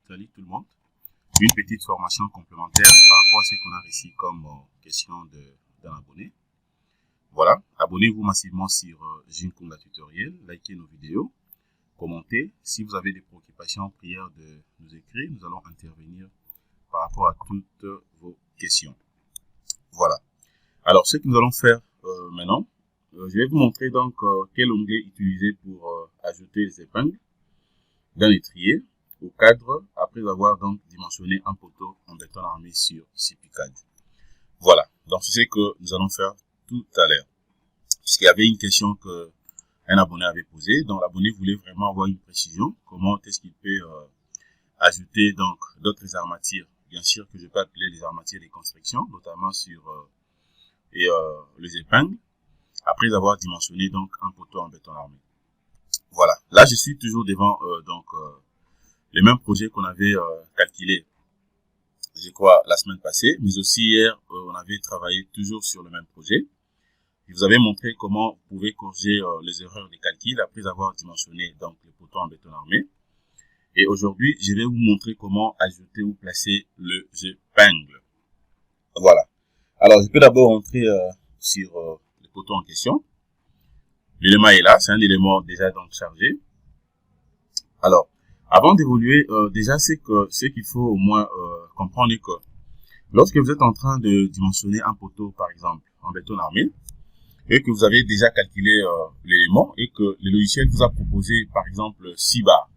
Salut tout le monde. Une petite formation complémentaire par rapport à ce qu'on a reçu comme question d'un abonné. Voilà, abonnez-vous massivement sur Jinkunga Tutoriel, likez nos vidéos, commentez. Si vous avez des préoccupations, prières de nous écrire, nous allons intervenir par rapport à toutes vos questions. Voilà. Alors, ce que nous allons faire maintenant, je vais vous montrer donc quel onglet utiliser pour ajouter les épingles d'un étrier au cadre après avoir donc dimensionné un poteau en béton armé sur CPCAD. Voilà, donc c'est ce que nous allons faire tout à l'heure. Puisqu'il y avait une question que un abonné avait posée, donc l'abonné voulait vraiment avoir une précision, comment est-ce qu'il peut ajouter donc d'autres armatures, bien sûr que je peux appeler les armatures de construction, notamment sur les épingles, après avoir dimensionné donc un poteau en béton armé. Voilà, là je suis toujours devant les mêmes projets qu'on avait calculés, je crois, la semaine passée, mais aussi hier, on avait travaillé toujours sur le même projet. Je vous avais montré comment vous pouvez corriger les erreurs de calcul après avoir dimensionné donc les poteaux en béton armé. Et aujourd'hui, je vais vous montrer comment ajouter ou placer le épingle. Voilà. Alors, je peux d'abord entrer sur le poteau en question. L'élément est là, c'est un élément déjà donc chargé. Alors, avant d'évoluer, déjà c'est ce qu'il faut au moins comprendre que lorsque vous êtes en train de dimensionner un poteau, par exemple, en béton armé, et que vous avez déjà calculé l'élément et que le logiciel vous a proposé, par exemple, 6 barres.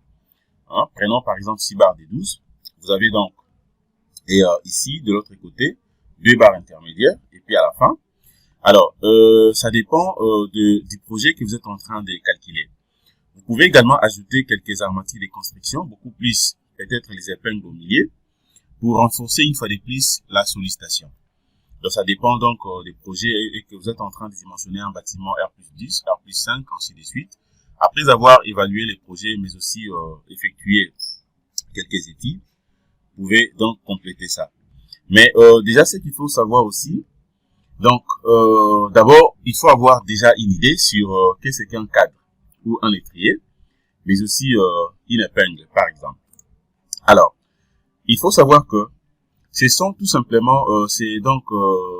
Hein, prenons par exemple 6 barres de 12. Vous avez donc, et ici, de l'autre côté, 2 barres intermédiaires, et puis à la fin. Alors, ça dépend du projet que vous êtes en train de calculer. Vous pouvez également ajouter quelques armatures de construction, beaucoup plus peut-être les épingles au milieu, pour renforcer une fois de plus la sollicitation. Donc ça dépend donc des projets et que vous êtes en train de dimensionner un bâtiment R+10, R+5, ainsi de suite. Après avoir évalué les projets, mais aussi effectué quelques études, vous pouvez donc compléter ça. Mais déjà, ce qu'il faut savoir aussi, donc d'abord, il faut avoir déjà une idée sur qu'est-ce qu'un cadre ou un étrier, mais aussi une épingle, par exemple. Alors, il faut savoir que ce sont tout simplement, c'est donc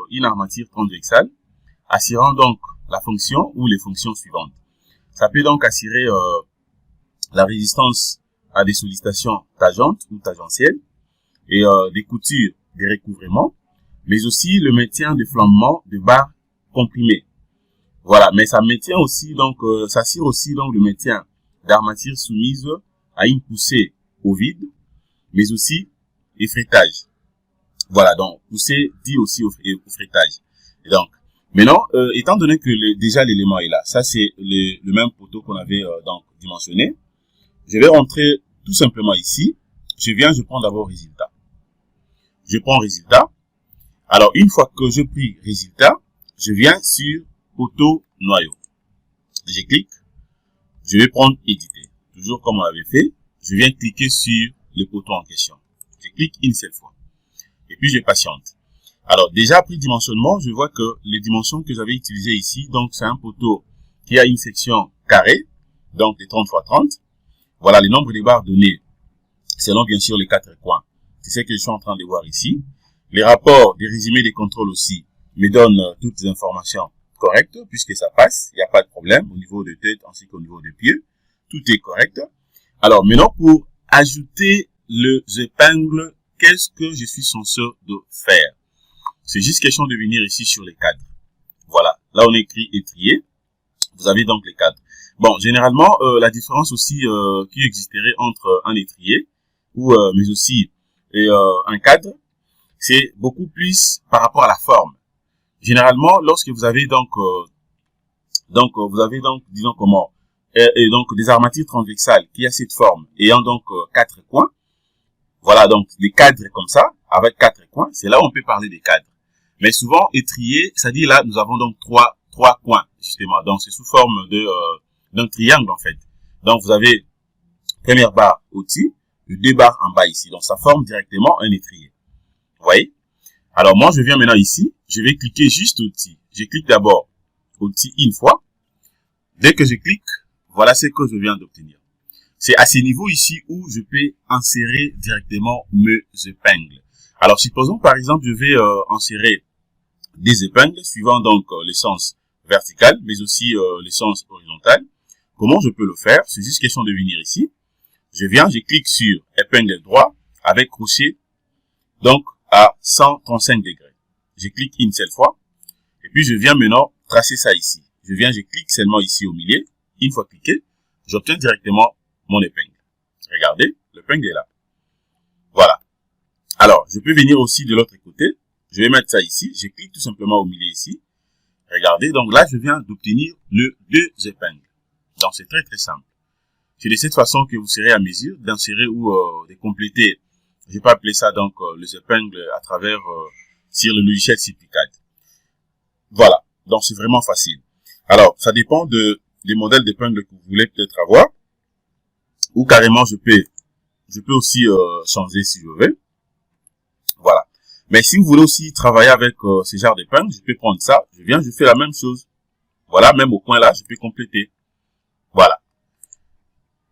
une armature transversale assurant donc la fonction ou les fonctions suivantes. Ça peut donc assurer la résistance à des sollicitations tangentes ou tangentielles et des coutures, des recouvrements, mais aussi le maintien de flambement de barres comprimées. Voilà, mais ça maintient aussi donc, ça assure aussi donc le maintien d'armatures soumises à une poussée au vide, mais aussi effritage. Voilà, donc poussée dit aussi au frétage. Et donc, maintenant, étant donné que déjà l'élément est là, ça c'est le même poteau qu'on avait donc dimensionné, je vais rentrer tout simplement ici. Je prends d'abord résultat. Je prends résultat. Alors, une fois que je pris résultat, je viens sur poteau noyau. Je clique. Je vais prendre éditer. Toujours comme on l'avait fait, je viens cliquer sur le poteau en question. Je clique une seule fois. Et puis je patiente. Alors déjà après dimensionnement, je vois que les dimensions que j'avais utilisées ici, donc c'est un poteau qui a une section carrée, donc de 30 x 30. Voilà le nombre de barres données, selon bien sûr les 4 coins. C'est ce que je suis en train de voir ici. Les rapports des résumés des contrôles aussi me donnent toutes les informations correctes, puisque ça passe, il n'y a pas de problème au niveau de tête ainsi qu'au niveau de pied. Tout est correct. Alors maintenant pour ajouter les épingles, qu'est-ce que je suis censé de faire? C'est juste question de venir ici sur les cadres. Voilà, là on écrit étrier. Vous avez donc les cadres. Bon, généralement, la différence aussi qui existerait entre un étrier ou mais aussi un cadre, c'est beaucoup plus par rapport à la forme. Généralement, lorsque vous avez donc vous avez donc disons comment et donc des armatures transversales qui a cette forme ayant donc 4 coins. Voilà donc des cadres comme ça, avec 4 coins, c'est là où on peut parler des cadres. Mais souvent, étrier, c'est-à-dire là, nous avons donc trois coins, justement. Donc c'est sous forme d'un triangle en fait. Donc vous avez première barre au-dessus, et 2 barres en bas ici. Donc ça forme directement un étrier. Vous voyez? Alors moi, je viens maintenant ici, je vais cliquer juste au-dessus. Je clique d'abord au-dessus une fois. Dès que je clique, voilà ce que je viens d'obtenir. C'est à ces niveaux ici où je peux insérer directement mes épingles. Alors, supposons par exemple, je vais insérer des épingles suivant donc le sens vertical, mais aussi le sens horizontal. Comment je peux le faire? C'est juste question de venir ici. Je viens, je clique sur épingle droit avec crochet, donc à 135 degrés. Je clique une seule fois, et puis je viens maintenant tracer ça ici. Je viens, je clique seulement ici au milieu. Une fois cliqué, j'obtiens directement mon épingle. Regardez, l'épingle est là. Voilà. Alors, je peux venir aussi de l'autre côté. Je vais mettre ça ici. Je clique tout simplement au milieu ici. Regardez, donc là, je viens d'obtenir les deux épingles. Donc, c'est très très simple. C'est de cette façon que vous serez à mesure d'insérer ou de compléter, je vais pas appeler ça donc les épingles à travers sur le logiciel CipiCAD. Voilà, donc c'est vraiment facile. Alors, ça dépend des modèles d'épingles que vous voulez peut-être avoir, ou carrément je peux aussi changer si je veux. Voilà. Mais si vous voulez aussi travailler avec ce genre d'épingles, je peux prendre ça, je viens, je fais la même chose. Voilà, même au coin là, je peux compléter. Voilà.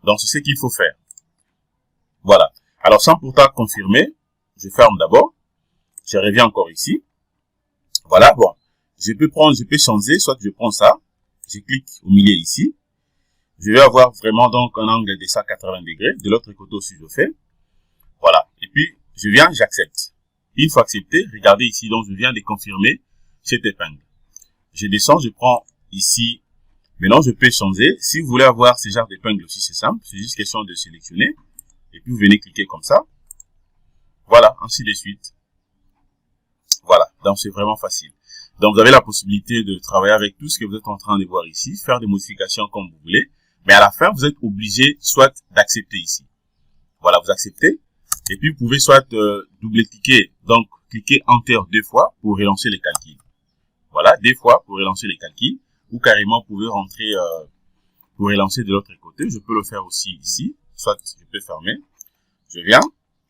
Donc, c'est ce qu'il faut faire. Voilà. Alors, sans pourtant confirmer, je ferme d'abord. Je reviens encore ici. Voilà, bon. Je peux changer, soit je prends ça. Je clique au milieu ici. Je vais avoir vraiment donc un angle de 180 degrés. De l'autre côté aussi, je fais. Voilà. Et puis, je viens, j'accepte. Une fois accepté, regardez ici, donc je viens de confirmer cette épingle. Je descends, je prends ici. Maintenant, je peux changer. Si vous voulez avoir ce genre d'épingle aussi, c'est simple. C'est juste question de sélectionner. Et puis, vous venez cliquer comme ça. Voilà, ainsi de suite. Voilà, donc c'est vraiment facile. Donc, vous avez la possibilité de travailler avec tout ce que vous êtes en train de voir ici, faire des modifications comme vous voulez. Mais à la fin, vous êtes obligé soit d'accepter ici. Voilà, vous acceptez. Et puis, vous pouvez soit double-cliquer, donc cliquer Enter 2 fois pour relancer les calculs. Voilà, 2 fois pour relancer les calculs. Ou carrément, vous pouvez rentrer pour relancer de l'autre côté. Je peux le faire aussi ici. Soit je peux fermer. Je viens,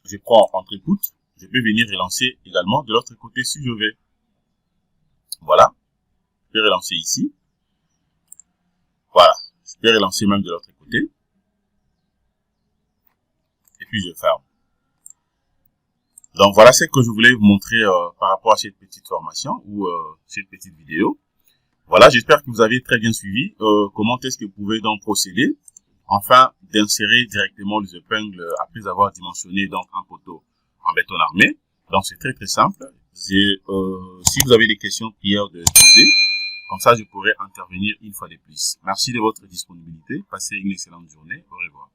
je prends entre-écoute. Je peux venir relancer également de l'autre côté si je veux. Voilà. Je peux relancer ici. Voilà. Je peux relancer même de l'autre côté. Et puis je ferme. Donc voilà ce que je voulais vous montrer par rapport à cette petite formation ou cette petite vidéo. Voilà, j'espère que vous avez très bien suivi comment est-ce que vous pouvez donc procéder afin d'insérer directement les épingles après avoir dimensionné donc un poteau en béton armé. Donc c'est très très simple. Si vous avez des questions, prière de poser. Comme ça, je pourrai intervenir une fois de plus. Merci de votre disponibilité. Passez une excellente journée. Au revoir.